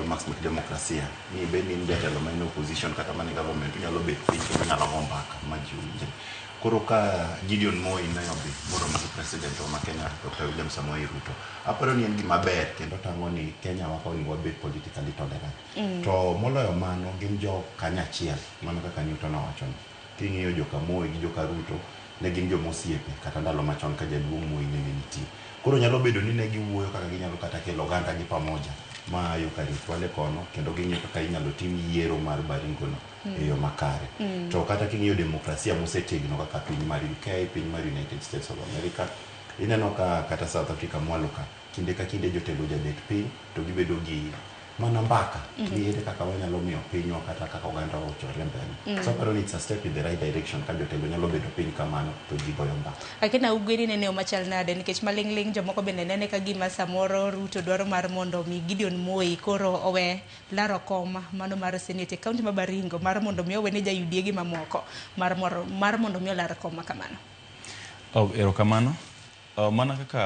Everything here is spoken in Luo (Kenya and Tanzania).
max mek demokrasia ni be ni jatelo ma in opposition kata man government nyalo bet piny kendo nyalo go mbaka ma ji winje. Koro ka Gideon Moi Nairobi moro ma president ma Kenya Dr. William Samoei Ruto aparo ni en gima ber kendo tango ni Kenya wako ni wabet politically tolerant. To moloyo mano gin jo Kenya achiel mano kaka Newton owacho. King'iyo joka Moi gi joka Ruto ne gin jo mosiepe kata ndalo machon ka jaduong' Moi ne nitie. Koro nyalo bedo ni ne giwuoyo kaka ginyalo kata kelo oganda gi pamoja ma yo karitwale kono kendo ging'iyo kaka inyalo tim yiero mar Baringo no e yo makare. To kata king'iyo demokrasia mosetegno kaka piny mar UK, piny mar United States of America, ineno ka kata South Africa mwalo ka kinde ka kinde jotelo jabet piny to gibedo gi mana mbaka ni ere kaka wanyalo miyo pinywa kata kaka oganda ochore mbele. So aparo ni it's a step in the right direction ka jotelo nyalo bedo piny kamano to ji goyo mbaka. Akina ugwiri nene omachal nade nikech malingling jomoko bende nene ka gima samoro Ruto dwaro mar mondo mi Gideon Moi koro owe laro kom mano mar Senate kaunti ma Baringo mar mondo mi owe ne jayudie gi mamoko mar mondo mi lar kom kamano. Erokamano. Mana kaka